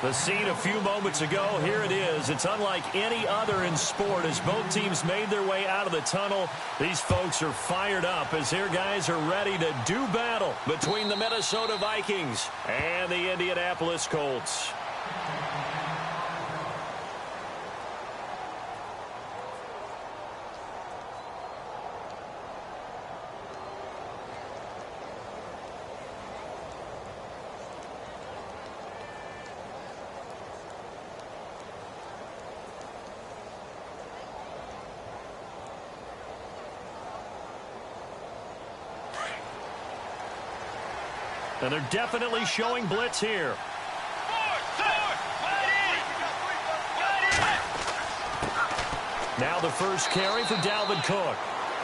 The scene a few moments ago, here it is. It's unlike any other in sport as both teams made their way out of the tunnel. These folks are fired up as their guys are ready to do battle between the Minnesota Vikings and the Indianapolis Colts. And they're definitely showing blitz here. Now the first carry for Dalvin Cook.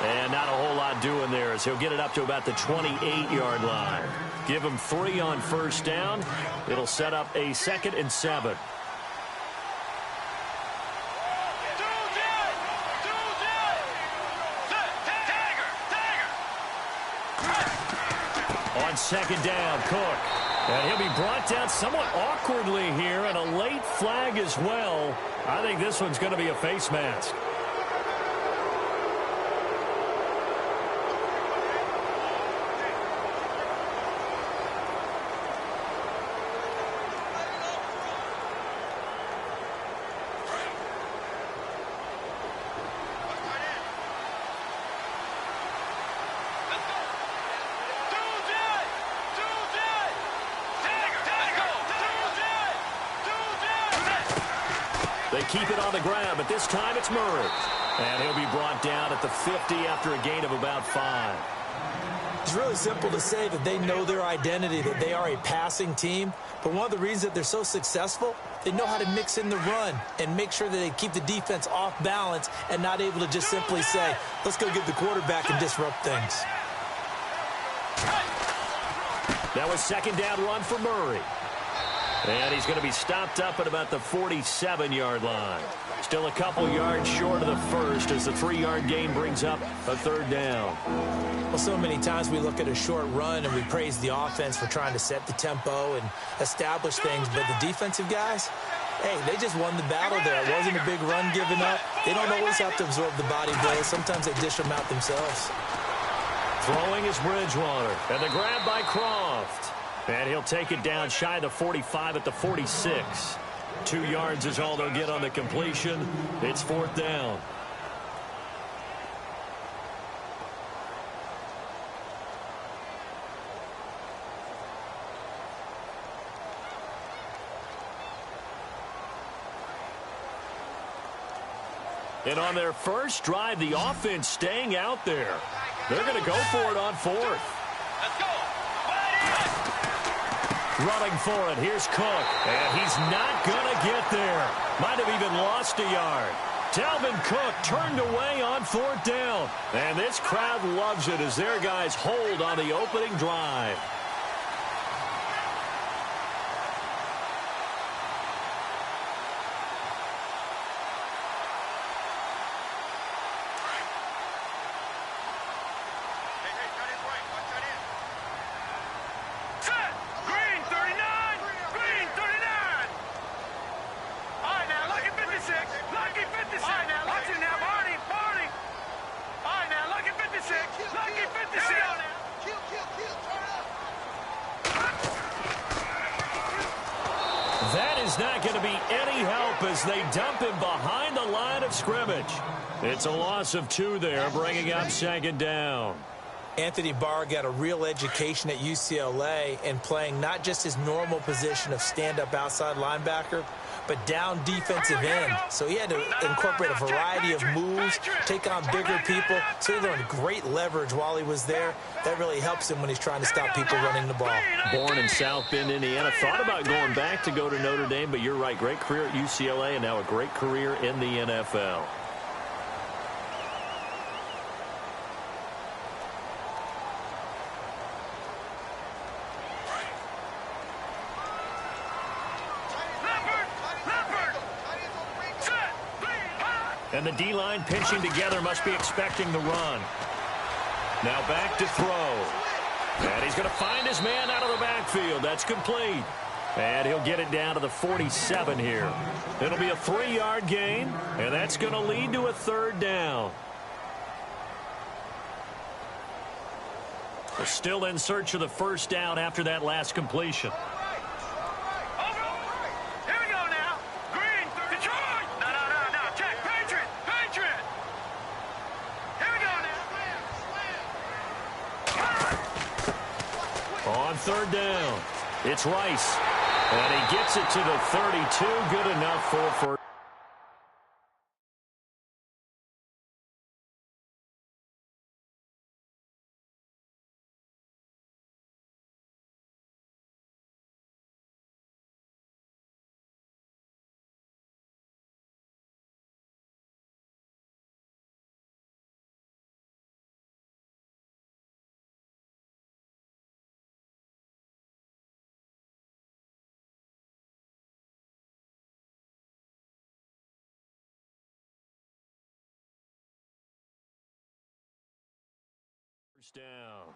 And not a whole lot doing there as he'll get it up to about the 28-yard line. Give him 3 on first down. It'll set up a 2nd and 7. On 2nd down, Cook. And he'll be brought down somewhat awkwardly here, and a late flag as well. I think this one's going to be a face mask. They keep it on the ground, but this time it's Murray. And he'll be brought down at the 50 after a gain of about 5. It's really simple to say that they know their identity, that they are a passing team. But one of the reasons that they're so successful, they know how to mix in the run and make sure that they keep the defense off balance and not able to just simply say, let's go get the quarterback and disrupt things. That was 2nd down run for Murray. And he's going to be stopped up at about the 47-yard line. Still a couple yards short of the first as the 3-yard gain brings up a 3rd down. Well, so many times we look at a short run and we praise the offense for trying to set the tempo and establish things. But the defensive guys, hey, they just won the battle there. It wasn't a big run given up. They don't always have to absorb the body blows. Sometimes they dish them out themselves. Throwing is Bridgewater. And the grab by Croft. And he'll take it down shy of the 45 at the 46. 2 yards is all they'll get on the completion. It's 4th down. And on their first drive, the offense staying out there. They're going to go for it on 4th. Let's go. Running for it, here's Cook, and he's not going to get there. Might have even lost a yard. Dalvin Cook turned away on 4th down. And this crowd loves it as their guys hold on the opening drive. That is not going to be any help as they dump him behind the line of scrimmage. It's a loss of 2 there, bringing up 2nd down. Anthony Barr got a real education at UCLA and playing not just his normal position of stand-up outside linebacker, but down defensive end. So he had to incorporate a variety of moves, take on bigger people. So he learned great leverage while he was there. That really helps him when he's trying to stop people running the ball. Born in South Bend, Indiana. Thought about going back to go to Notre Dame, but you're right. Great career at UCLA and now a great career in the NFL. And the D-line pinching together must be expecting the run. Now back to throw. And he's going to find his man out of the backfield. That's complete. And he'll get it down to the 47 here. It'll be a 3-yard gain, and that's going to lead to a 3rd down. We're still in search of the 1st down after that last completion. On 3rd down, it's Rice. And he gets it to the 32. Good enough for first down.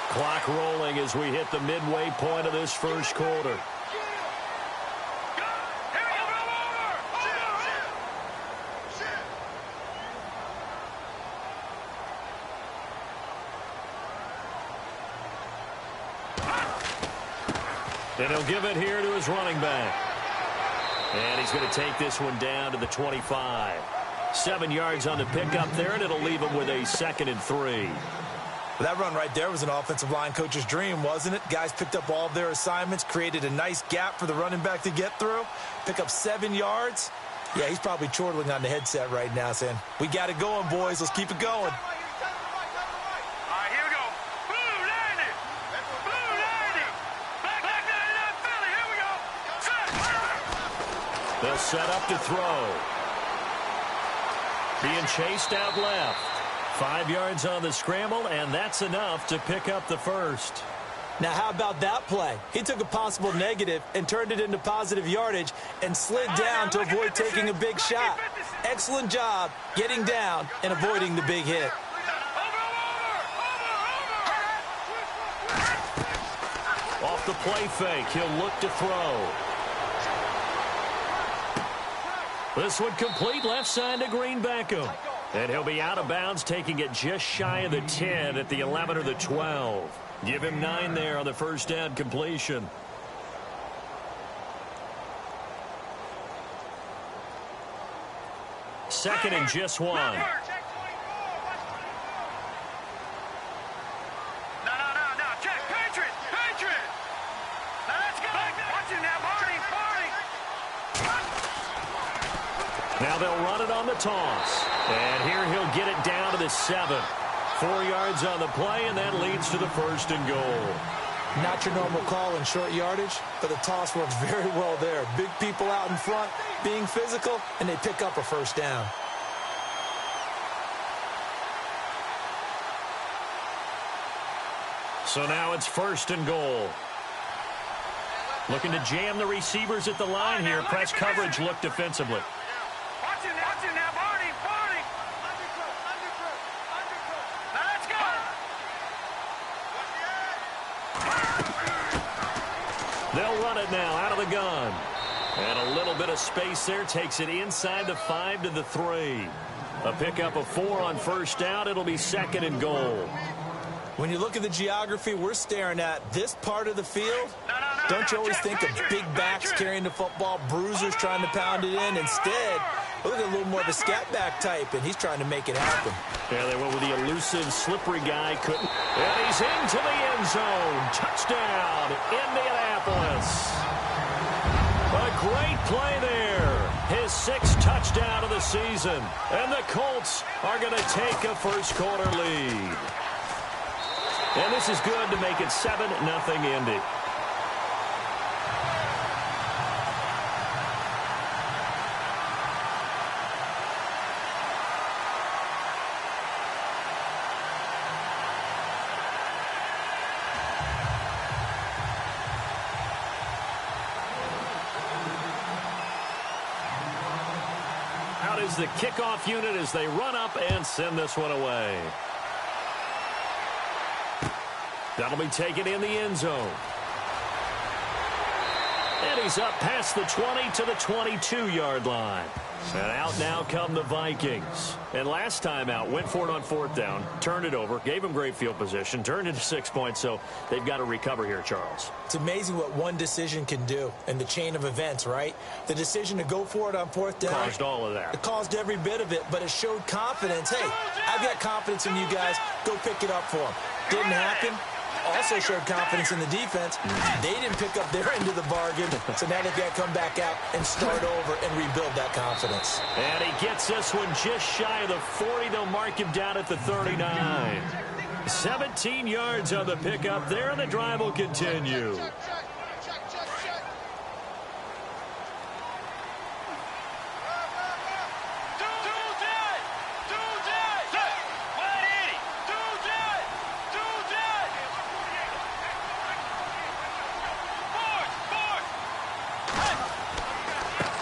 Clock rolling as we hit the midway point of this 1st quarter. And he'll give it here to his running back. And he's going to take this one down to the 25. 7 yards on the pickup there, and it'll leave him with a 2nd and 3. Well, that run right there was an offensive line coach's dream, wasn't it? Guys picked up all of their assignments, created a nice gap for the running back to get through, pick up 7 yards. Yeah, he's probably chortling on the headset right now saying, we got it going, boys. Let's keep it going. They'll set up to throw. Being chased out left. 5 yards on the scramble, and that's enough to pick up the 1st. Now, how about that play? He took a possible negative and turned it into positive yardage and slid down to avoid taking a big shot. Excellent job getting down and avoiding the big hit. Off the play fake, he'll look to throw. This one complete, left side to Green Beckham. And he'll be out of bounds, taking it just shy of the 10 at the 11 or the 12. Give him 9 there on the 1st down completion. Second and just 1. Now they'll run it on the toss. And here he'll get it down to the 7. 4 yards on the play, and that leads to the 1st and goal. Not your normal call in short yardage, but the toss works very well there. Big people out in front, being physical, and they pick up a 1st down. So now it's 1st and goal. Looking to jam the receivers at the line here. Press coverage look defensively. They'll run it now out of the gun. And a little bit of space there takes it inside the 5 to the 3. A pickup of 4 on 1st down. It'll be 2nd and goal. When you look at the geography we're staring at, this part of the field, don't you always think of big backs carrying the football, bruisers trying to pound it in? Instead, look at a little more of a scat back type, and he's trying to make it happen. Yeah, they went with the elusive, slippery guy. Couldn't. And he's into the end zone. Touchdown, Indianapolis. A great play there. His 6th touchdown of the season. And the Colts are going to take a 1st quarter lead. And this is good to make it 7-0 Indy. Out is the kickoff unit as they run up and send this one away. That'll be taken in the end zone. And he's up past the 20 to the 22-yard line. And out now come the Vikings. And last time out, went for it on 4th down, turned it over, gave him great field position, turned it to 6 points, so they've got to recover here, Charles. It's amazing what one decision can do in the chain of events, right? The decision to go for it on 4th down. Caused all of that. It caused every bit of it, but it showed confidence. Hey, I've got confidence in you guys. Go pick it up for them. Didn't happen. Also showed confidence in the defense. They didn't pick up their end of the bargain, so now they've got to come back out and start over and rebuild that confidence. And he gets this one just shy of the 40. They'll mark him down at the 39. 17 yards on the pickup there, and the drive will continue.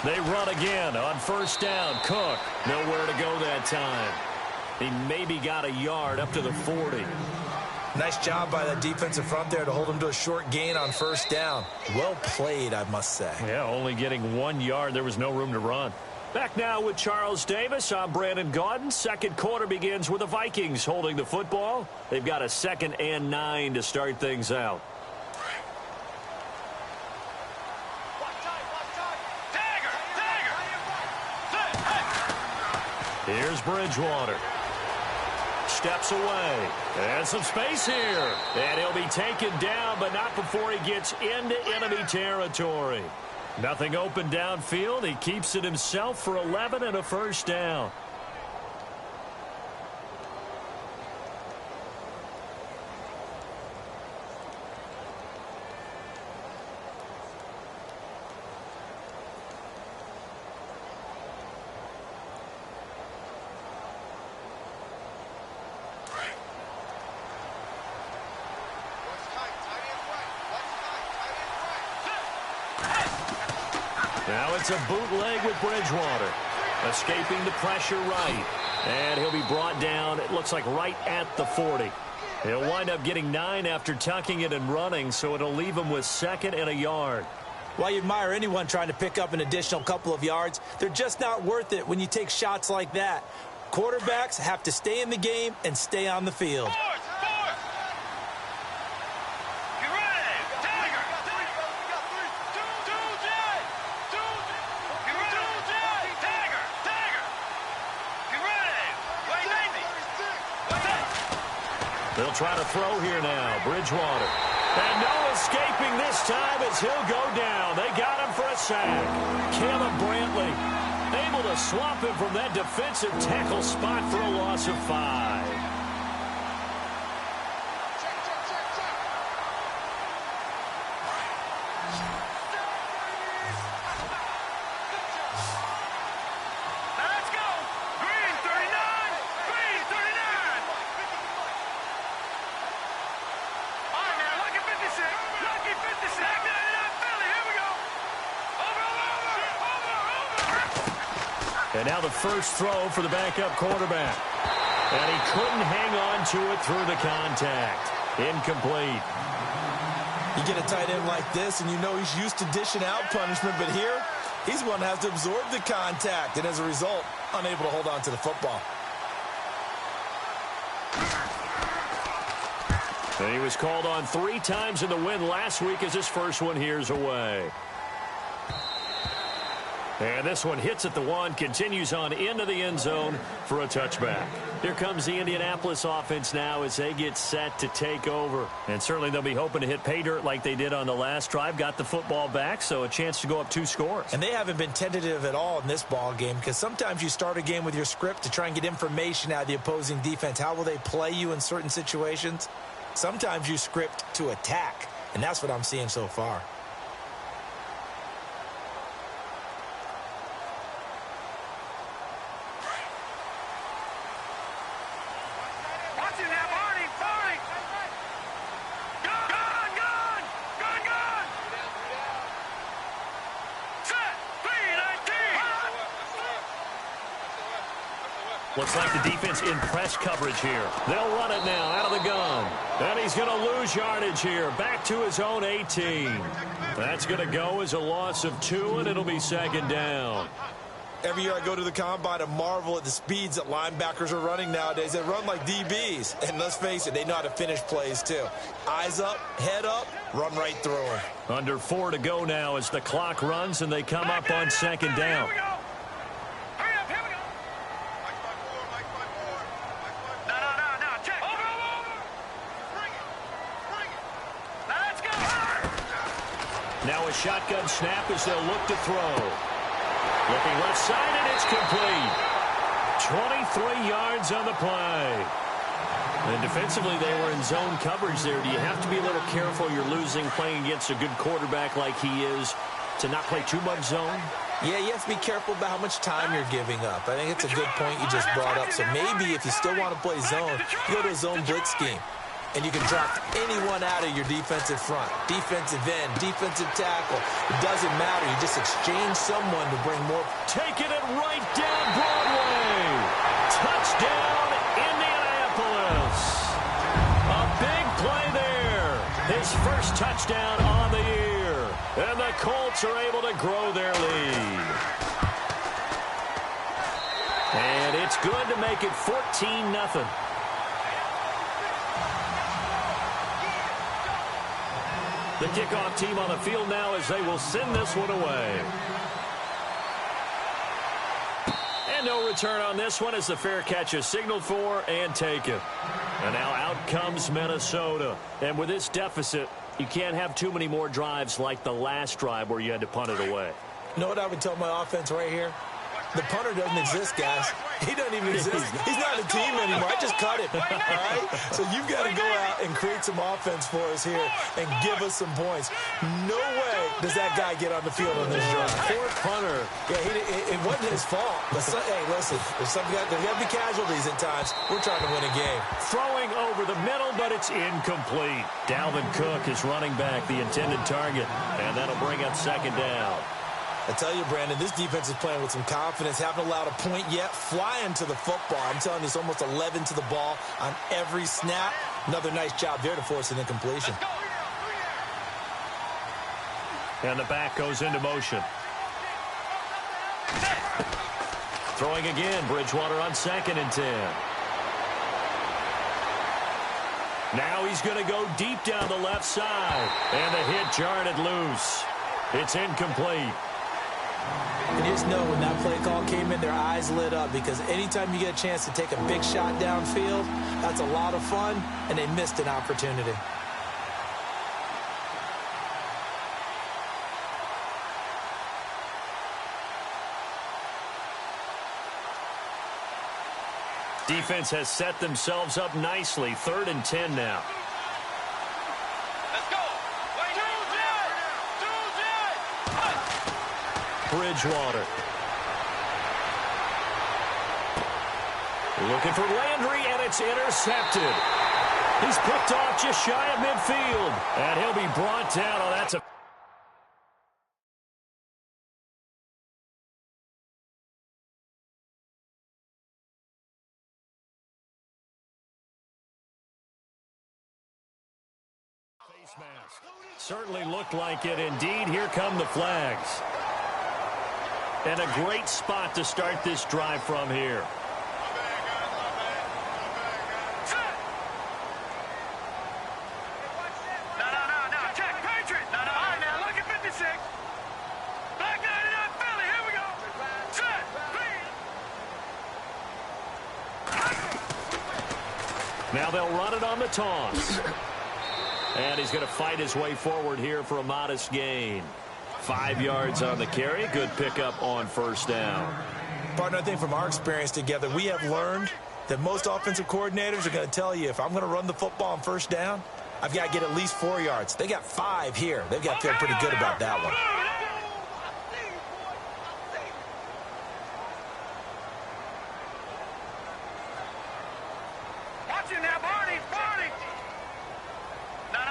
They run again on 1st down. Cook, nowhere to go that time. He maybe got a yard up to the 40. Nice job by that defensive front there to hold him to a short gain on 1st down. Well played, I must say. Yeah, only getting 1 yard. There was no room to run. Back now with Charles Davis. I'm Brandon Gaudin. Second quarter begins with the Vikings holding the football. They've got a 2nd and 9 to start things out. Here's Bridgewater. Steps away. And some space here. And he'll be taken down, but not before he gets into enemy territory. Nothing open downfield. He keeps it himself for 11 and a 1st down. Now it's a bootleg with Bridgewater. Escaping the pressure right. And he'll be brought down, it looks like right at the 40. He'll wind up getting 9 after tucking it and running, so it'll leave him with 2nd and a yard. While you admire anyone trying to pick up an additional couple of yards, they're just not worth it when you take shots like that. Quarterbacks have to stay in the game and stay on the field. They'll try to throw here now. Bridgewater. And no escaping this time as he'll go down. They got him for a sack. Caleb Brantley able to swap him from that defensive tackle spot for a loss of 5. And now the first throw for the backup quarterback. And he couldn't hang on to it through the contact. Incomplete. You get a tight end like this, and you know he's used to dishing out punishment, but here, he's one that has to absorb the contact, and as a result, unable to hold on to the football. And he was called on 3 times in the win last week as his first one here's away. And this one hits at the 1, continues on into the end zone for a touchback. Here comes the Indianapolis offense now as they get set to take over. And certainly they'll be hoping to hit pay dirt like they did on the last drive. Got the football back, so a chance to go up 2 scores. And they haven't been tentative at all in this ball game because sometimes you start a game with your script to try and get information out of the opposing defense. How will they play you in certain situations? Sometimes you script to attack, and that's what I'm seeing so far. Looks like the defense in press coverage here. They'll run it now out of the gun. And he's going to lose yardage here. Back to his own 18. That's going to go as a loss of 2, and it'll be second down. Every year I go to the combine and marvel at the speeds that linebackers are running nowadays. They run like DBs. And let's face it, they know how to finish plays too. Eyes up, head up, run right through them. Under 4 to go now as the clock runs and they come up on second down. Now a shotgun snap as they'll look to throw. Looking left side, and it's complete. 23 yards on the play. And defensively, they were in zone coverage there. Do you have to be a little careful? You're losing playing against a good quarterback like he is to not play too much zone? Yeah, you have to be careful about how much time you're giving up. I think it's a good point you just brought up. So maybe if you still want to play zone, you go to a zone blitz scheme. And you can draft anyone out of your defensive front. Defensive end, defensive tackle. It doesn't matter. You just exchange someone to bring more. Taking it right down Broadway. Touchdown, Indianapolis. A big play there. His first touchdown on the year. And the Colts are able to grow their lead. And it's good to make it 14-0. The kickoff team on the field now as they will send this one away. And no return on this one as the fair catch is signaled for and taken. And now out comes Minnesota. And with this deficit, you can't have too many more drives like the last drive where you had to punt it away. You know what I would tell my offense right here? The punter doesn't exist, guys. He doesn't even exist. He's not a team anymore. I just cut him, all right? So you've got to go out and create some offense for us here and give us some points. No way does that guy get on the field on this drive. Poor punter. Yeah, it wasn't his fault. But hey, listen, there's got to be casualties at times. We're trying to win a game. Throwing over the middle, but it's incomplete. Dalvin Cook is running back the intended target, and that'll bring up second down. I tell you, Brandon, this defense is playing with some confidence. Haven't allowed a point yet. Flying to the football. I'm telling you, it's almost 11 to the ball on every snap. Another nice job there to force an incompletion. And the back goes into motion. Throwing again. Bridgewater on 2nd and 10. Now he's going to go deep down the left side. And the hit jarred it loose. It's incomplete. And you just know when that play call came in, their eyes lit up because anytime you get a chance to take a big shot downfield, that's a lot of fun, and they missed an opportunity. Defense has set themselves up nicely. 3rd and 10 now. Bridgewater. Looking for Landry, and it's intercepted. He's picked off just shy of midfield, and he'll be brought down. Oh, that's a... face mask. Certainly looked like it. Indeed, here come the flags. And a great spot to start this drive from here. No, check, Patriot. No, all right, now, look at 56. Back 99, Philly, here we go. Set, please. Now they'll run it on the toss. And he's going to fight his way forward here for a modest gain. 5 yards on the carry. Good pickup on first down. Partner, I think from our experience together, we have learned that most offensive coordinators are going to tell you, if I'm going to run the football on first down, I've got to get at least 4 yards. They got 5 here. They've got to feel pretty good about that one. Watch it now, Barney. No.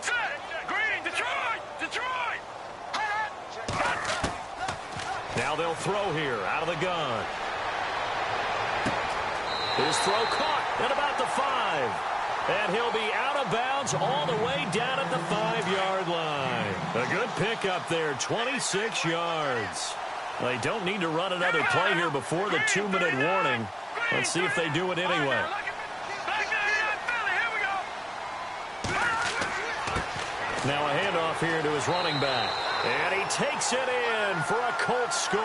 Set, Green, Detroit. Now they'll throw here out of the gun. His throw caught at about the 5. And he'll be out of bounds all the way down at the 5-yard line. A good pickup there, 26 yards. They don't need to run another play here before the 2-minute warning. Let's see if they do it anyway. Now a handoff here to his running back. And he takes it in for a Colts score.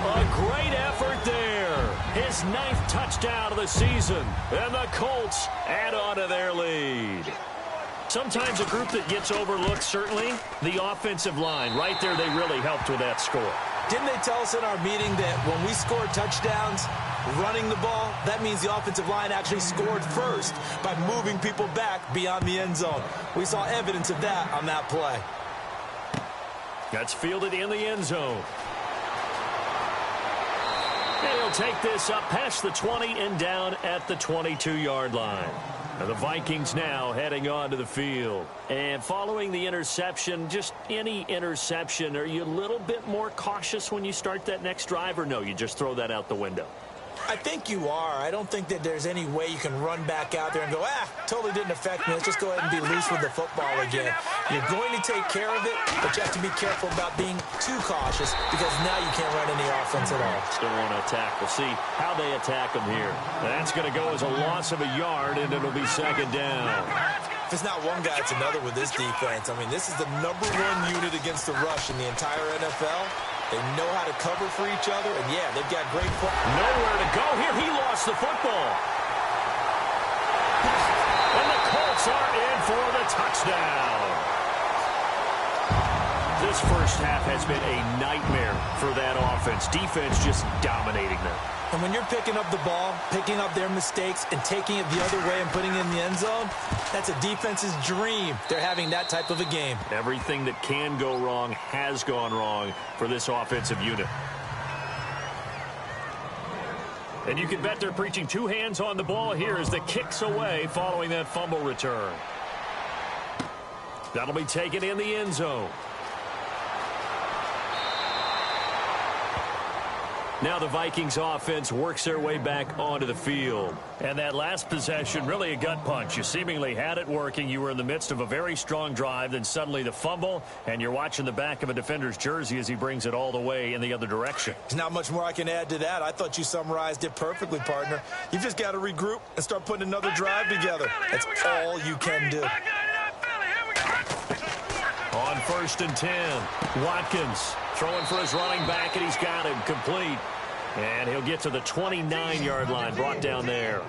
A great effort there. His 9th touchdown of the season. And the Colts add on to their lead. Sometimes a group that gets overlooked, certainly, the offensive line. Right there, they really helped with that score. Didn't they tell us in our meeting that when we score touchdowns running the ball, that means the offensive line actually scored first by moving people back beyond the end zone? We saw evidence of that on that play. That's fielded in the end zone. And he'll take this up past the 20 and down at the 22-yard line. And the Vikings now heading onto the field. And following the interception, just any interception, are you a little bit more cautious when you start that next drive, or no, you just throw that out the window? I think you are. I don't think that there's any way you can run back out there and go, totally didn't affect me. Let's just go ahead and be loose with the football again. You're going to take care of it, but you have to be careful about being too cautious because now you can't run any offense at all. Still want to attack. We'll see how they attack them here. That's going to go as a loss of a yard, and it'll be second down. If it's not one guy, it's another with this defense. I mean, this is the #1 unit against the rush in the entire NFL. They know how to cover for each other, and, yeah, they've got great football. Nowhere to go here. He lost the football. And the Colts are in for the touchdown. This first half has been a nightmare for that offense. Defense just dominating them. And when you're picking up the ball, picking up their mistakes, and taking it the other way and putting it in the end zone, that's a defense's dream. They're having that type of a game. Everything that can go wrong has gone wrong for this offensive unit. And you can bet they're preaching 2 hands on the ball here as the kick's away following that fumble return. That'll be taken in the end zone. Now the Vikings offense works their way back onto the field. And that last possession, really a gut punch. You seemingly had it working. You were in the midst of a very strong drive. Then suddenly the fumble, and you're watching the back of a defender's jersey as he brings it all the way in the other direction. There's not much more I can add to that. I thought you summarized it perfectly, partner. You've just got to regroup and start putting another drive together. That's all you can do. On 1st and 10, Watkins throwing for his running back, and he's got him complete. And he'll get to the 29-yard line, brought down there.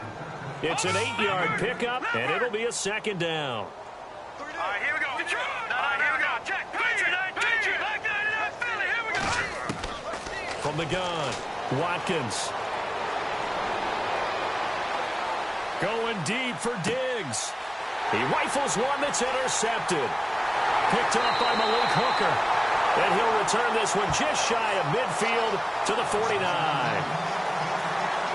It's an 8-yard pickup, and it'll be a second down. All right, here we go. Here we go. Check. Patriot. Back 99, Philly. Here we go. From the gun, Watkins. Going deep for Diggs. He rifles one that's intercepted. Picked up by Malik Hooker. And he'll return this one just shy of midfield to the 49.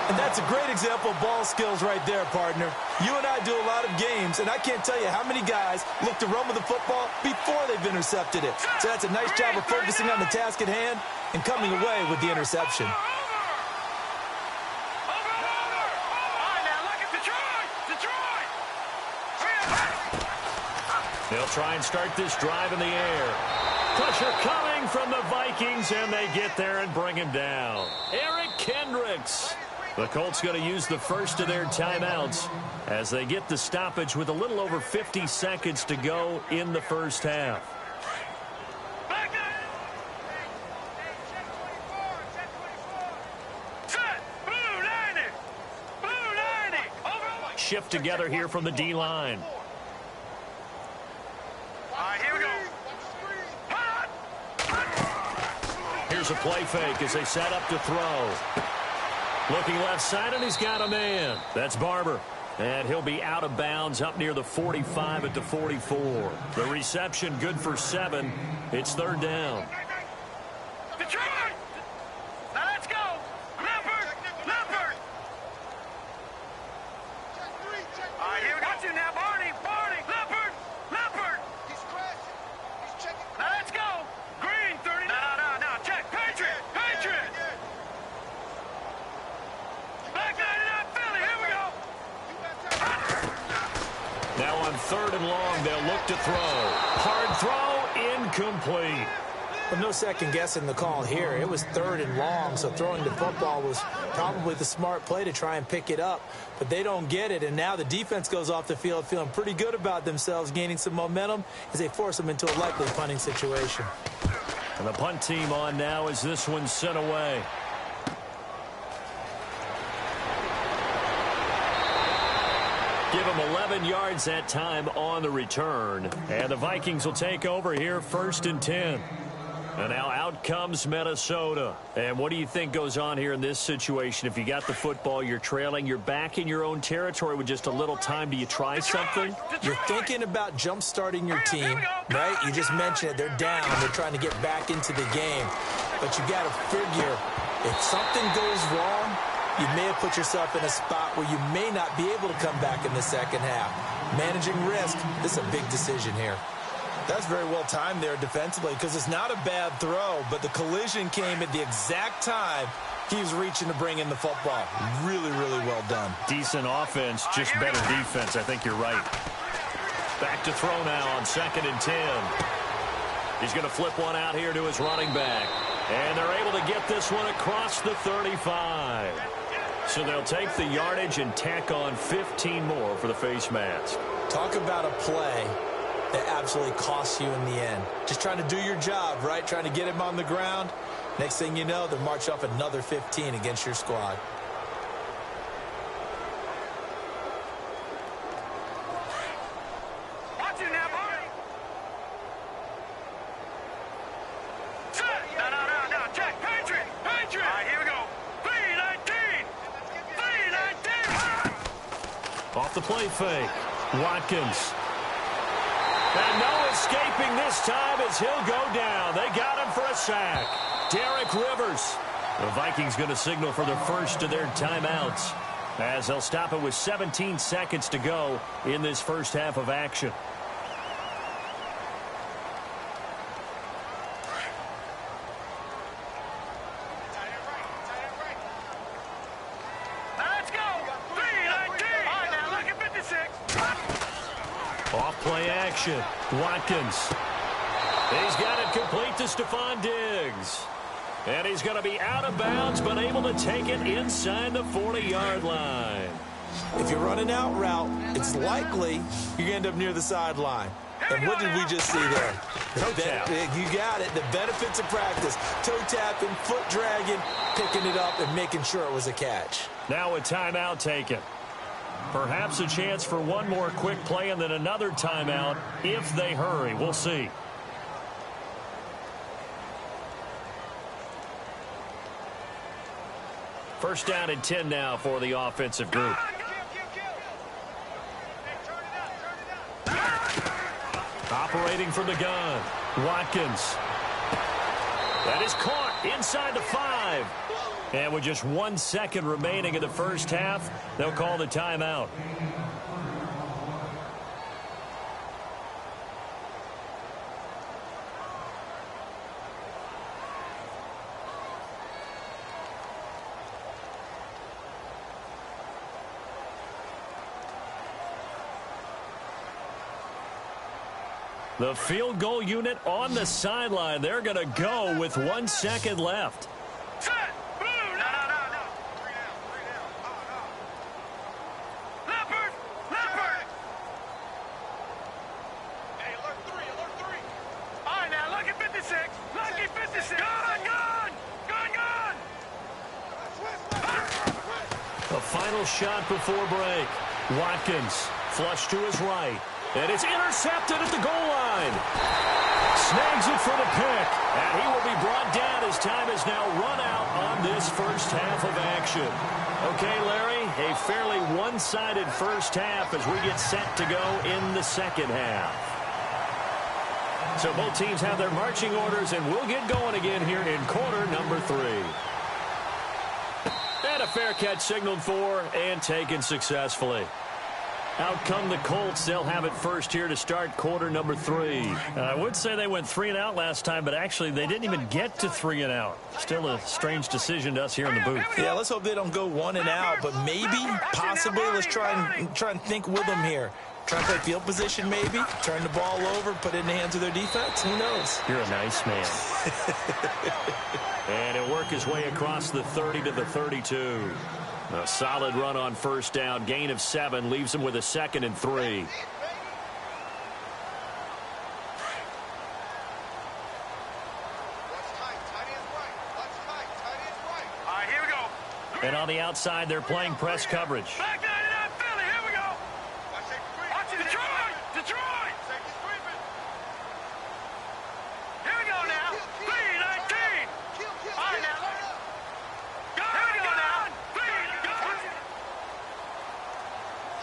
And that's a great example of ball skills right there, partner. You and I do a lot of games, and I can't tell you how many guys look to run with the football before they've intercepted it. So that's a nice job of focusing on the task at hand and coming away with the interception. They'll try and start this drive in the air. Pressure coming from the Vikings, and they get there and bring him down. Eric Kendricks. The Colts going to use the first of their timeouts as they get the stoppage with a little over 50 seconds to go in the first half. Shift together here from the D-line. Here's a play fake as they set up to throw. Looking left side, and he's got a man. That's Barber. And he'll be out of bounds up near the 45 at the 44. The reception good for 7. It's 3rd down. Detroit! Now let's go! Leopard! Leopard! All right, here we go. Watch him now, Barney! Barney! Leopard! Leopard! He's crashing. He's checking. Now let's go! Green, 30. No. Check. Patriot! Patriot! Back there! Now on 3rd and long, they'll look to throw. Hard throw, incomplete. Well, no second guessing the call here. It was 3rd and long, so throwing the football was probably the smart play to try and pick it up. But they don't get it, and now the defense goes off the field feeling pretty good about themselves, gaining some momentum as they force them into a likely punting situation. And the punt team on now as this one's sent away. Give them 11 yards that time on the return. And the Vikings will take over here 1st and 10. And now out comes Minnesota. And what do you think goes on here in this situation? If you got the football, you're trailing, you're back in your own territory with just a little time. Do you try something? You're thinking about jump-starting your team, right? You just mentioned it. They're down. They're trying to get back into the game. But you got to figure, if something goes wrong, you may have put yourself in a spot where you may not be able to come back in the second half. Managing risk, this is a big decision here. That's very well timed there defensively because it's not a bad throw, but the collision came at the exact time he was reaching to bring in the football. Really, really well done. Decent offense, just better defense. I think you're right. Back to throw now on 2nd and 10. He's going to flip one out here to his running back. And they're able to get this one across the 35. So they'll take the yardage and tack on 15 more for the face mask. Talk about a play that absolutely costs you in the end. Just trying to do your job, right? Trying to get him on the ground. Next thing you know, they'll march off another 15 against your squad. Watch it now, boy. No, check. Patriot. All right, here we go. 3-19. Off the play fake. Watkins. And no escaping this time as he'll go down. They got him for a sack. Derek Rivers. The Vikings going to signal for the first of their timeouts as they'll stop it with 17 seconds to go in this first half of action. Let's go. 3-19. All right, now look at 56. Off play action. Watkins. He's got it complete to Stephon Diggs. And he's going to be out of bounds, but able to take it inside the 40-yard line. If you're running out route, it's likely you're going to end up near the sideline. And what did we just see there? Toe tap. You got it. The benefits of practice. Toe tapping, foot dragging, picking it up, and making sure it was a catch. Now a timeout taken. Perhaps a chance for one more quick play and then another timeout if they hurry. We'll see. First down and 10 now for the offensive group. Operating from the gun. Watkins. That is caught inside the 5. And with just 1 second remaining in the first half, they'll call the timeout. The field goal unit on the sideline. They're going to go with 1 second left. Set. Blue. No. 3 down. Leopard. Hey, alert 3. All right, now look at 56. Lucky 56. Gun. The final shot before break. Watkins flush to his right. And it's intercepted at the goal line. Snags it for the pick. And he will be brought down as time is now run out on this first half of action. Okay, Larry, a fairly one-sided first half as we get set to go in the second half. So both teams have their marching orders, and we'll get going again here in quarter number 3. And a fair catch signaled for and taken successfully. Out come the Colts. They'll have it first here to start quarter number 3. I would say they went 3 and out last time, but actually they didn't even get to 3 and out. Still a strange decision to us here in the booth. Yeah, let's hope they don't go 1 and out, but maybe, possibly, let's try and think with them here. Try to play field position maybe, turn the ball over, put it in the hands of their defense. Who knows? You're a nice man. And he'll work his way across the 30 to the 32. A solid run on first down. Gain of 7 leaves him with a 2nd and 3. And on the outside, they're playing press coverage. Back 99 Philly, here we go. Watch it, Detroit! Detroit! Here we go now. 3-19. All right, now. Here we go now. 3.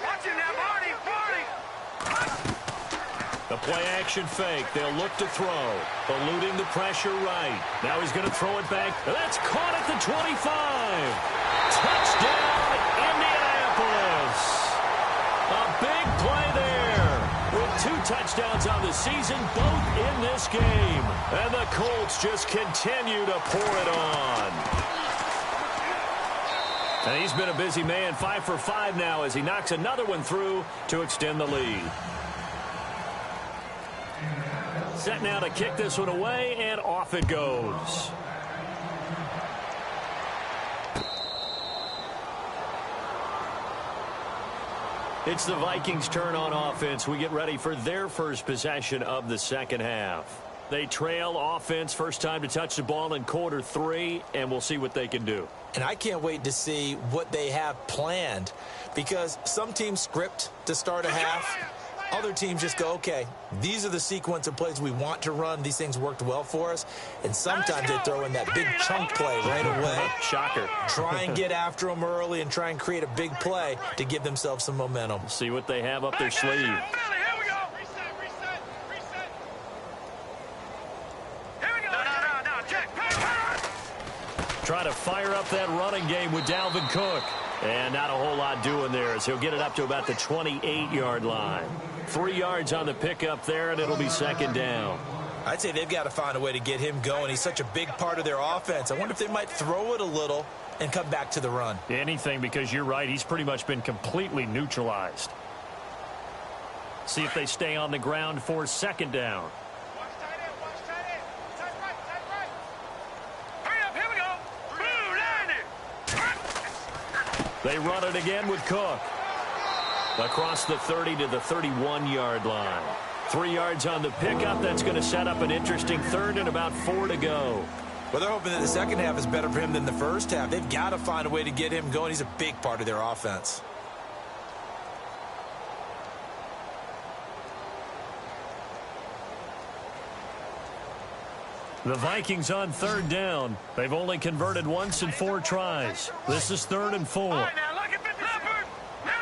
Watch it now, Barney. Barney. The play-action fake. They'll look to throw. Eluding the pressure right. Now he's going to throw it back. That's caught at the 25. Touchdown, Indianapolis. A big play there. With 2 touchdowns on the season, both in this game. And the Colts just continue to pour it on. And he's been a busy man, 5 for 5 now as he knocks another one through to extend the lead. Set now to kick this one away, and off it goes. It's the Vikings' turn on offense. We get ready for their first possession of the second half. They trail offense, first time to touch the ball in quarter 3, and we'll see what they can do. And I can't wait to see what they have planned, because some teams script to start a half. Other teams just go, okay, these are the sequence of plays we want to run. These things worked well for us. And sometimes they throw in that big chunk play right away. Shocker. Try and get after them early and try and create a big play to give themselves some momentum. See what they have up their sleeve. Try to fire up that running game with Dalvin Cook. And not a whole lot doing there as he'll get it up to about the 28-yard line. 3 yards on the pickup there, and it'll be second down. I'd say they've got to find a way to get him going. He's such a big part of their offense. I wonder if they might throw it a little and come back to the run. Anything, because you're right. He's pretty much been completely neutralized. See if they stay on the ground for second down. They run it again with Cook. Across the 30 to the 31-yard line. 3 yards on the pickup. That's going to set up an interesting third and about 4 to go. Well, they're hoping that the second half is better for him than the first half. They've got to find a way to get him going. He's a big part of their offense. The Vikings on third down. They've only converted once in 4 tries. This is 3rd and 4. All right, now look at 50. Leopard. No.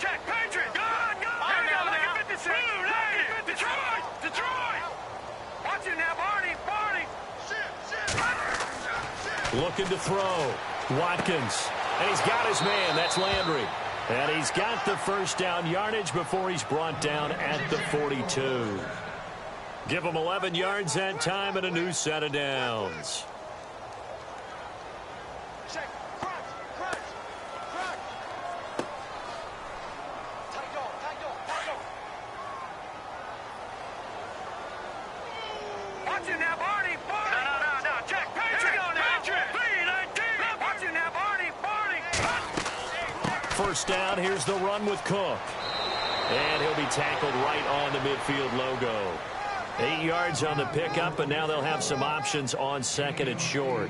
Check. Patriot. Go. Here we go. Look at 56. Detroit. Watch it now, Barney. Looking to throw. Watkins. And he's got his man. That's Landry. And he's got the first down yardage before he's brought down at the 42. Give him 11 yards that time and a new set of downs. Watch it now, Barney. No. Check. Patriot. Patriot. 3-19. Watch it now, Barney. First down. Here's the run with Cook. And he'll be tackled right on the midfield logo. 8 yards on the pickup, and now they'll have some options on second and short.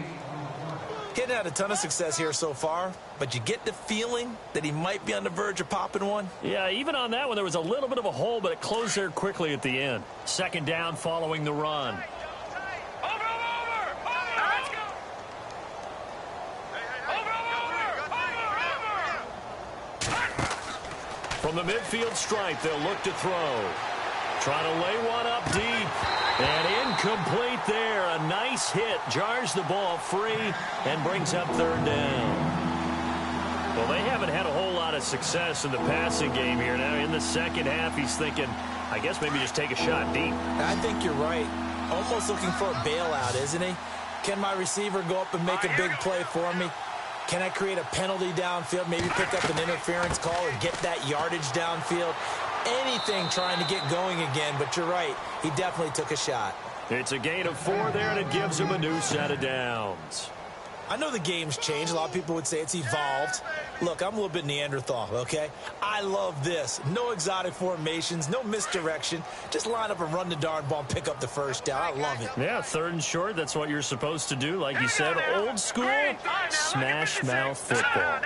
Hadn't had a ton of success here so far, but you get the feeling that he might be on the verge of popping one. Yeah, even on that one, there was a little bit of a hole, but it closed there quickly at the end. Second down following the run. Over. Let's go. Over. From the midfield stripe, they'll look to throw. Trying to lay one up deep. And incomplete there. A nice hit. Jars the ball free and brings up third down. Well, they haven't had a whole lot of success in the passing game here. Now, in the second half, he's thinking, I guess maybe just take a shot deep. I think you're right. Almost looking for a bailout, isn't he? Can my receiver go up and make a big play for me? Can I create a penalty downfield, maybe pick up an interference call and get that yardage downfield? anything trying to get going again, but you're right. He definitely took a shot. It's a gain of 4 there, and it gives him a new set of downs. I know the game's changed. A lot of people would say it's evolved. Look, I'm a little bit Neanderthal, okay? I love this. No exotic formations, no misdirection. Just line up and run the darn ball and pick up the first down. I love it. Yeah, 3rd and short, that's what you're supposed to do. Like you said, old school, smash mouth football.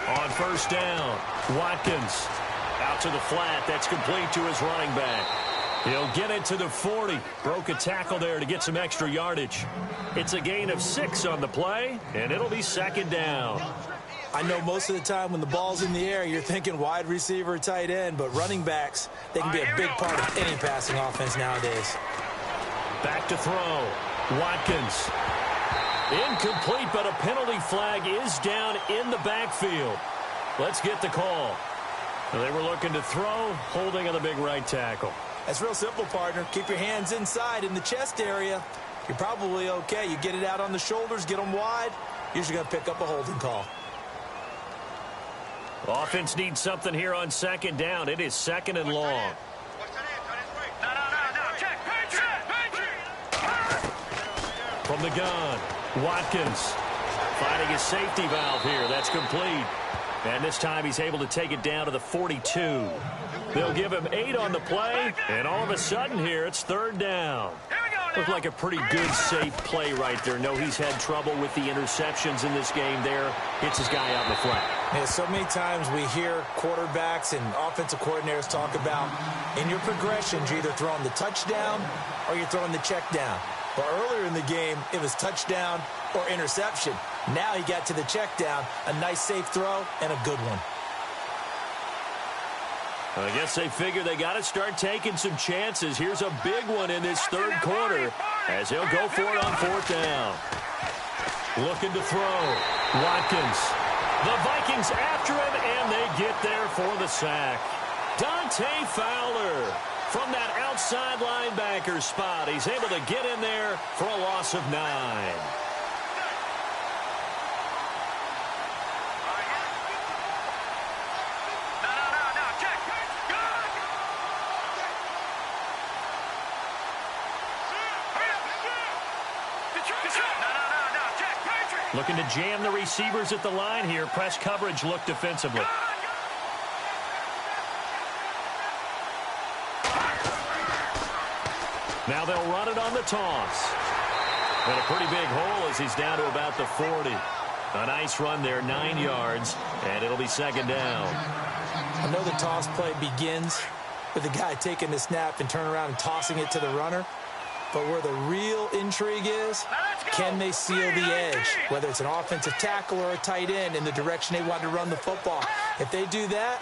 On 1st down, Watkins out to the flat. That's complete to his running back. He'll get it to the 40. Broke a tackle there to get some extra yardage. It's a gain of 6 on the play, and it'll be 2nd down. I know most of the time when the ball's in the air, you're thinking wide receiver, tight end, but running backs, they can be a big part of any passing offense nowadays. Back to throw. Watkins. Incomplete, but a penalty flag is down in the backfield. Let's get the call. They were looking to throw, holding on the big right tackle. That's real simple, partner. Keep your hands inside in the chest area. You're probably okay. You get it out on the shoulders, get them wide. You're just going to pick up a holding call. Offense needs something here on 2nd down. It is 2nd and long. From the gun, Watkins finding his safety valve here. That's complete. And this time he's able to take it down to the 42. They'll give him 8 on the play, and all of a sudden here it's 3rd down. Looked like a pretty good, safe play right there. No, he's had trouble with the interceptions in this game there. Hits his guy out in the flat. Yeah, so many times we hear quarterbacks and offensive coordinators talk about in your progressions, you're either throwing the touchdown or you're throwing the check down. But earlier in the game, it was touchdown or interception. Now he got to the check down, a nice safe throw, and a good one. I guess they figure they got to start taking some chances. Here's a big one in this 3rd quarter as he'll go for it on 4th down. Looking to throw. Watkins. The Vikings after him, and they get there for the sack. Dante Fowler from that outside linebacker spot. He's able to get in there for a loss of 9. Looking to jam the receivers at the line here. Press coverage look defensively. Now they'll run it on the toss. And a pretty big hole as he's down to about the 40. A nice run there, 9 yards, and it'll be 2nd down. I know the toss play begins with the guy taking the snap and turning around and tossing it to the runner. But where the real intrigue is, can they seal the edge, whether it's an offensive tackle or a tight end in the direction they want to run the football? If they do that,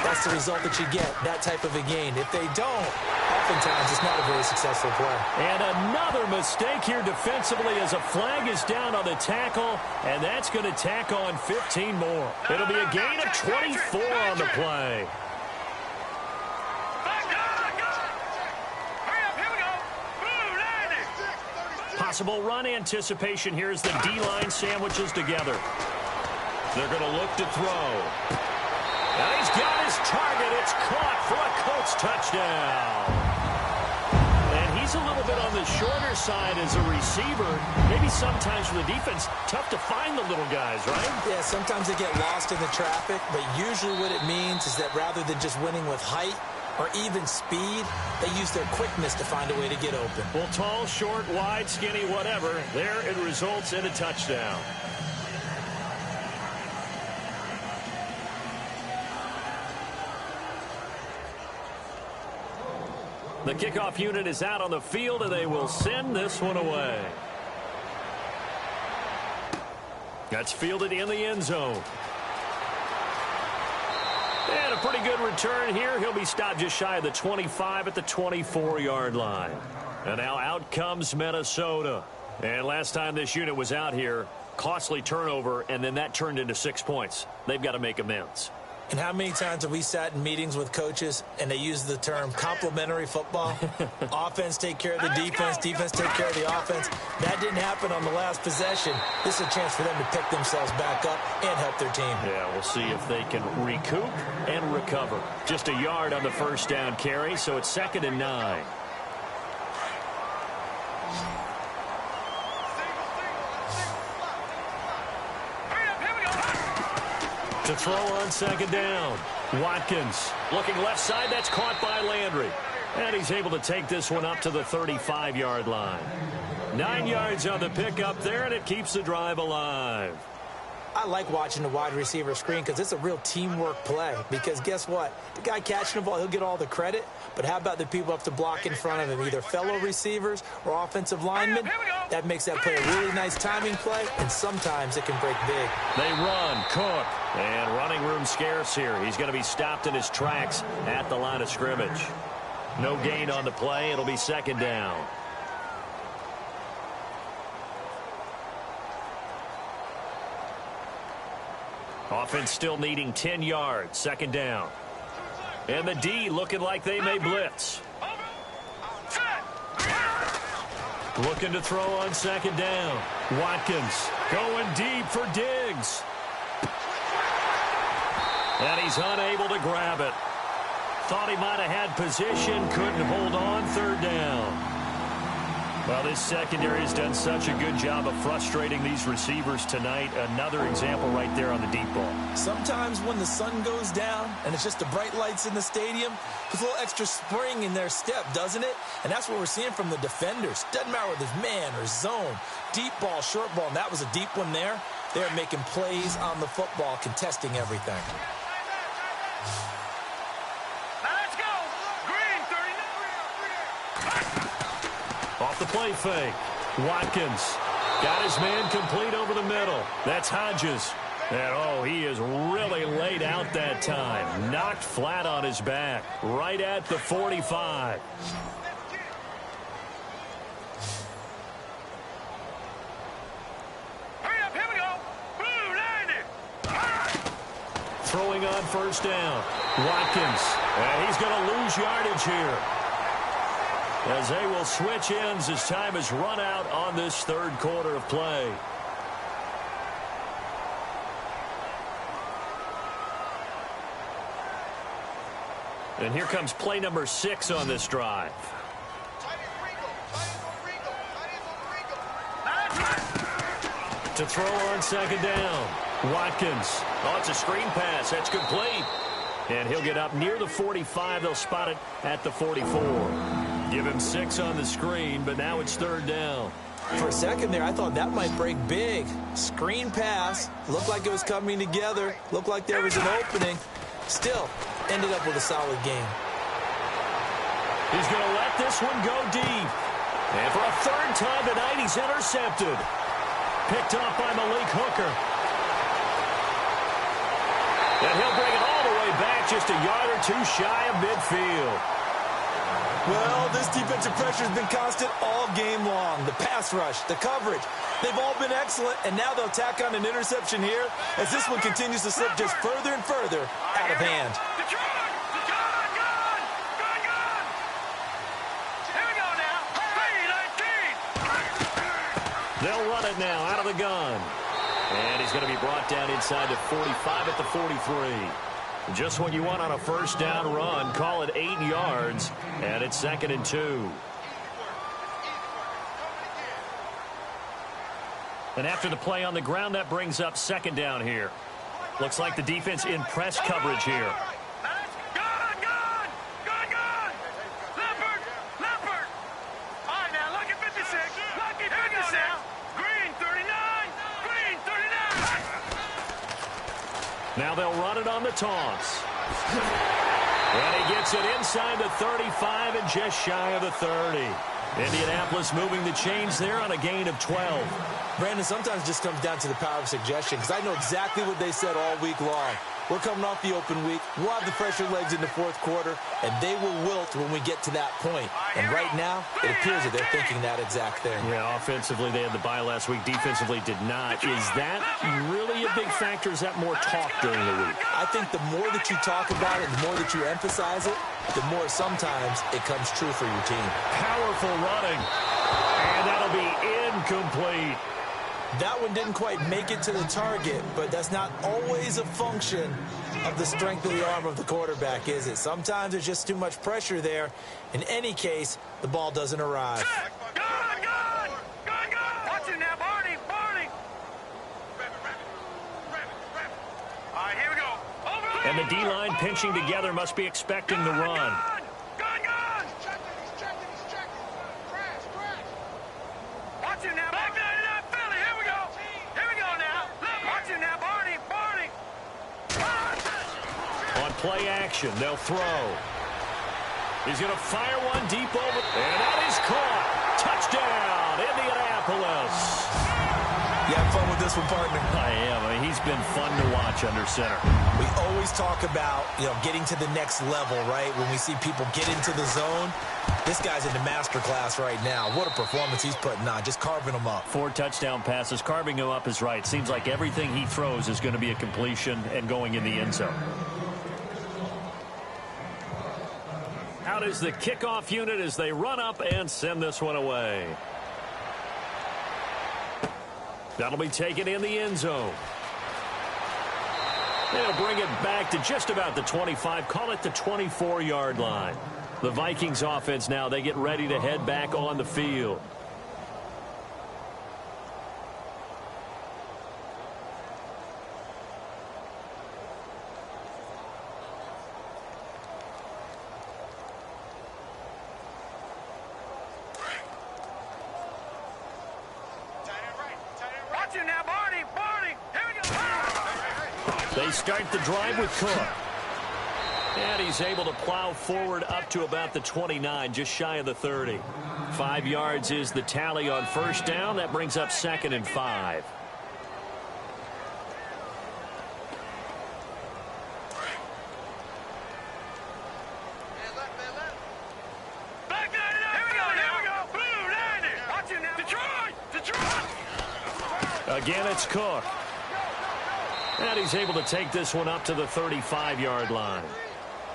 that's the result that you get, that type of a gain. If they don't, oftentimes it's not a very successful play. And another mistake here defensively as a flag is down on the tackle, and that's going to tack on 15 more. It'll be a gain of 24 on the play. Possible run anticipation here as the D-line sandwiches together. They're going to look to throw. And he's got his target. It's caught for a Colts touchdown. And he's a little bit on the shorter side as a receiver. Maybe sometimes for the defense, tough to find the little guys, right? Yeah, sometimes they get lost in the traffic, but usually what it means is that rather than just winning with height or even speed, they use their quickness to find a way to get open. Well, tall, short, wide, skinny, whatever, there it results in a touchdown. The kickoff unit is out on the field, and they will send this one away. That's fielded in the end zone. And a pretty good return here. He'll be stopped just shy of the 25 at the 24-yard line. And now out comes Minnesota. And last time this unit was out here, costly turnover, and then that turned into 6 points. They've got to make amends. And how many times have we sat in meetings with coaches and they use the term complementary football? Offense take care of the defense, defense take care of the offense. That didn't happen on the last possession. This is a chance for them to pick themselves back up and help their team. Yeah, we'll see if they can recoup and recover. Just a yard on the first down carry, so it's 2nd and 9. To throw on 2nd down. Watkins looking left side. That's caught by Landry. And he's able to take this one up to the 35-yard line. 9 yards on the pickup there, and it keeps the drive alive. I like watching the wide receiver screen because it's a real teamwork play. Because guess what? The guy catching the ball, he'll get all the credit. But how about the people up to block in front of him, either fellow receivers or offensive linemen? That makes that play a really nice timing play, and sometimes it can break big. They run, Cook, and running room scarce here. He's going to be stopped in his tracks at the line of scrimmage. No gain on the play. It'll be 2nd down. Offense still needing 10 yards. 2nd down. And the D looking like they may blitz. Looking to throw on 2nd down. Watkins going deep for Diggs. And he's unable to grab it. Thought he might have had position. Couldn't hold on. 3rd down. Well, this secondary has done such a good job of frustrating these receivers tonight. Another example right there on the deep ball. Sometimes when the sun goes down and it's just the bright lights in the stadium, there's a little extra spring in their step, doesn't it? And that's what we're seeing from the defenders. Doesn't matter whether it's man or zone, deep ball, short ball, and that was a deep one there. They're making plays on the football, contesting everything. Off the play fake. Watkins got his man complete over the middle. That's Hodges. And, oh, he is really laid out that time. Knocked flat on his back. Right at the 45. Hurry up, here we go. Blue, landed. Throwing on 1st down. Watkins. And he's going to lose yardage here, as they will switch ends as time has run out on this 3rd quarter of play. And here comes play number 6 on this drive. To throw on 2nd down. Watkins. Oh, it's a screen pass. That's complete. And he'll get up near the 45. They'll spot it at the 44. Give him 6 on the screen, but now it's 3rd down. For a second there, I thought that might break big. Screen pass. Looked like it was coming together. Looked like there was an opening. Still, ended up with a solid game. He's going to let this one go deep. And for a 3rd time tonight, he's intercepted. Picked off by Malik Hooker. And he'll bring it all the way back, just a yard or 2 shy of midfield. Well, this defensive pressure has been constant all game long. The pass rush, the coverage, they've all been excellent, and now they'll tack on an interception here as this one continues to slip just further and further out of hand. They'll run it now out of the gun. And he's going to be brought down inside the 45 at the 43. Just what you want on a 1st down run. Call it 8 yards, and it's 2nd and 2. And after the play on the ground, that brings up 2nd down here. Looks like the defense in press coverage here. Now they'll run it on the toss. And he gets it inside the 35 and just shy of the 30. Indianapolis moving the chains there on a gain of 12. Brandon, sometimes it just comes down to the power of suggestion, because I know exactly what they said all week long. We're coming off the open week. We'll have the fresher legs in the fourth quarter, and they will wilt when we get to that point. And right now, it appears that they're thinking that exact thing. Yeah, offensively, they had the bye last week. Defensively, did not. Is that really a big factor? Is that more talk during the week? I think the more that you talk about it, the more that you emphasize it, the more sometimes it comes true for your team. Powerful running. And that'll be incomplete. That one didn't quite make it to the target, but that's not always a function of the strength of the arm of the quarterback, is it? Sometimes there's just too much pressure there. In any case, the ball doesn't arrive. Good! Watch it now, Barney! All right, here we go. Over! And the D-line pinching together must be expecting the run. Gun! He's checking. Crash. Watch it now, back there. Philly, here we go now. Watch it now, Barney. On play action, they'll throw. He's going to fire one deep over. And that is caught. Touchdown, Indianapolis. You have fun with this one, partner? I am. I mean, he's been fun to watch under center. We always talk about, getting to the next level, right? When we see people get into the zone, this guy's in the master class right now. What a performance he's putting on, just carving them up. 4 touchdown passes. Carving him up is right. Seems like everything he throws is going to be a completion and going in the end zone. Out is the kickoff unit as they run up and send this one away. That'll be taken in the end zone. They'll bring it back to just about the 25, call it the 24-yard line. The Vikings offense now, they get ready to head back on the field. Watch it now, Barney. Here we go. They start the drive with Cook. And he's able to plow forward up to about the 29, just shy of the 30. 5 yards is the tally on first down. That brings up 2nd and 5. Back there now. Here we go. Blue, landing. Watch it now. Detroit. Again, it's Cook. And he's able to take this one up to the 35-yard line.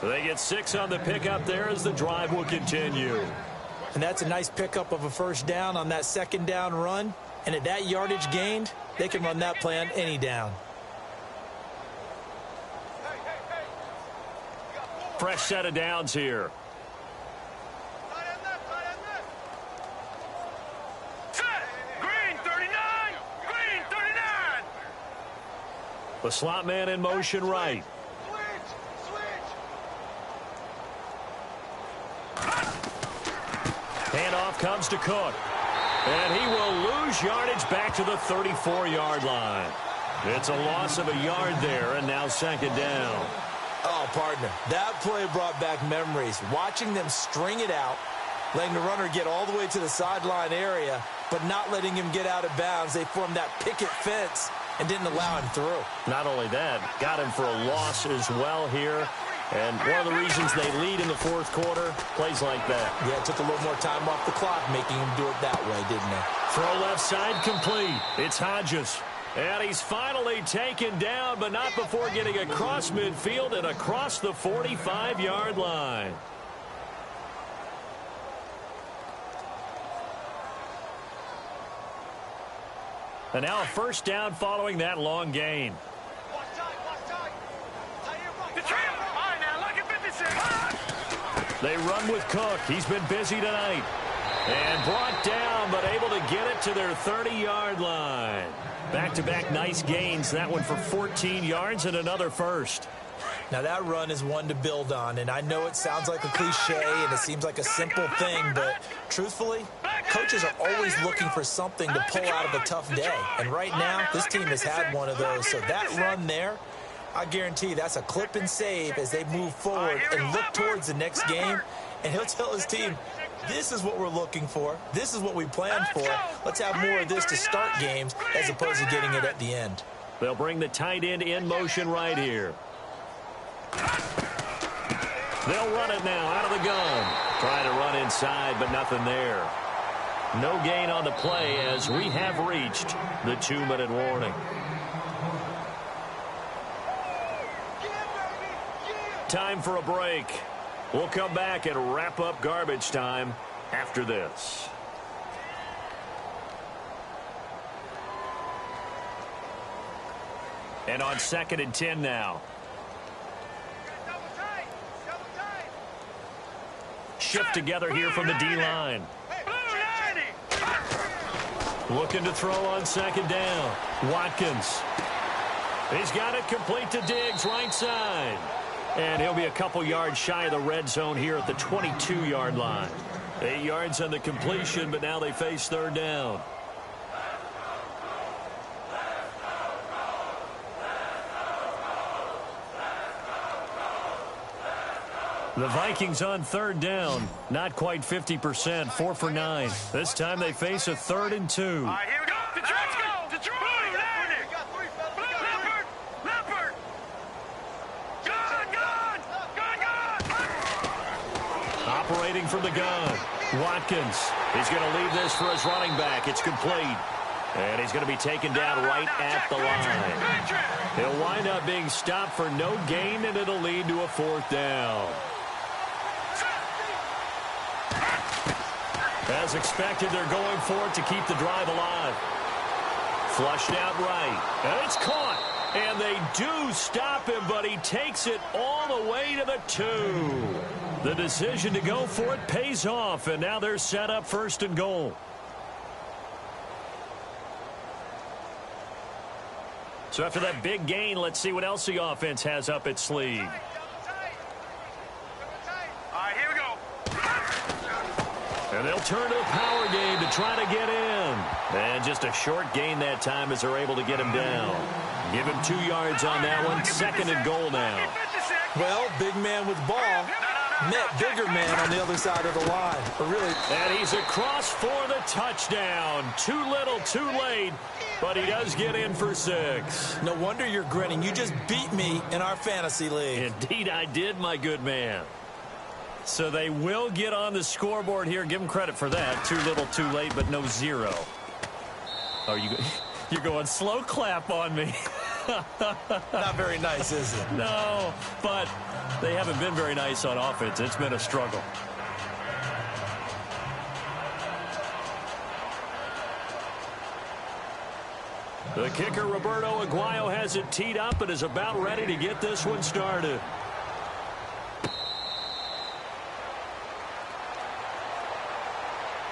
So they get 6 on the pickup there as the drive will continue. And that's a nice pickup of a first down on that second down run. And at that yardage gained, they can run that play on any down. Fresh set of downs here. Green 39. The slot man in motion right. Handoff comes to Cook. And he will lose yardage back to the 34-yard line. It's a loss of a yard there, and now 2nd down. Oh, partner, that play brought back memories. Watching them string it out, letting the runner get all the way to the sideline area, but not letting him get out of bounds. They formed that picket fence and didn't allow him through. Not only that, got him for a loss as well here. And one of the reasons they lead in the fourth quarter, plays like that. Yeah, it took a little more time off the clock, making him do it that way, didn't it? Throw left side complete. It's Hodges. And he's finally taken down, but not before getting across midfield and across the 45-yard line. And now a first down following that long gain. They run with Cook. He's been busy tonight. And brought down, but able to get it to their 30-yard line. Back-to-back nice gains. That one for 14 yards and another first. Now, that run is one to build on, and I know it sounds like a cliche and it seems like a simple thing, but truthfully, coaches are always looking for something to pull out of a tough day. And right now, this team has had one of those. So that run there, I guarantee that's a clip and save as they move forward and look towards the next game. And he'll tell his team, this is what we're looking for. This is what we planned for. Let's have more of this to start games as opposed to getting it at the end. They'll bring the tight end in motion right here. They'll run it now out of the gun. Trying to run inside, but nothing there. No gain on the play as we have reached the 2-minute warning. Time for a break. We'll come back and wrap up garbage time after this. And on 2nd and 10 now. Shift together here from the D-line. Looking to throw on 2nd down. Watkins. He's got it complete to Diggs, right side. And he'll be a couple yards shy of the red zone here at the 22-yard line. 8 yards on the completion, but now they face 3rd down. The Vikings on 3rd down. Not quite 50%, 4 for 9. This time they face a 3rd and 2. All right, here we go. Let's go. Detroit. Leopard. Gun. Operating from the gun. Watkins. He's going to leave this for his running back. It's complete. And he's going to be taken down right at the line. He'll wind up being stopped for no gain, and it'll lead to a 4th down. As expected, they're going for it to keep the drive alive. Flushed out right. And it's caught. And they do stop him, but he takes it all the way to the 2. The decision to go for it pays off, and now they're set up 1st and goal. So after that big gain, let's see what else the offense has up its sleeve. All right, here we go. And they'll turn to the power game to try to get in. And just a short gain that time as they're able to get him down. Give him 2 yards on that one. 2nd and goal now. Well, big man with ball met bigger man on the other side of the line. But really, and he's across for the touchdown. Too little, too late. But he does get in for 6. No wonder you're grinning. You just beat me in our fantasy league. Indeed I did, my good man. So they will get on the scoreboard here. Give them credit for that. Too little, too late, but no 0. Oh, you're going slow clap on me. Not very nice, is it? No, but they haven't been very nice on offense. It's been a struggle. The kicker, Roberto Aguayo, has it teed up and is about ready to get this one started.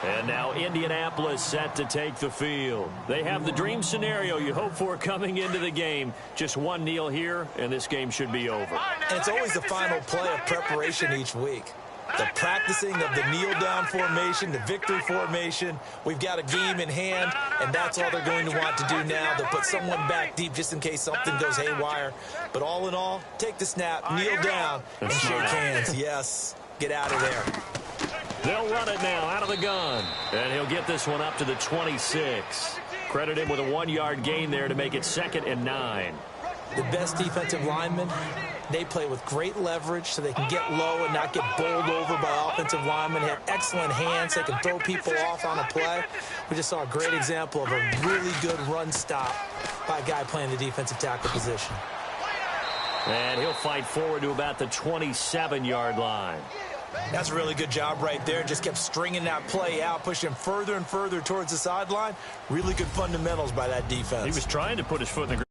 And now Indianapolis set to take the field. They have the dream scenario you hope for coming into the game. Just one kneel here, and this game should be over. And it's always the final play of preparation each week. The practicing of the kneel-down formation, the victory formation. We've got a game in hand, and that's all they're going to want to do now. They'll put someone back deep just in case something goes haywire. But all in all, take the snap, kneel down, and shake hands. Yes, get out of there. They'll run it now out of the gun. And he'll get this one up to the 26. Credit him with a 1-yard gain there to make it 2nd and 9. The best defensive linemen, they play with great leverage so they can get low and not get bowled over by offensive linemen. They have excellent hands. They can throw people off on a play. We just saw a great example of a really good run stop by a guy playing the defensive tackle position. And he'll fight forward to about the 27-yard line. That's a really good job right there. Just kept stringing that play out, pushing further and further towards the sideline. Really good fundamentals by that defense. He was trying to put his foot in the ground.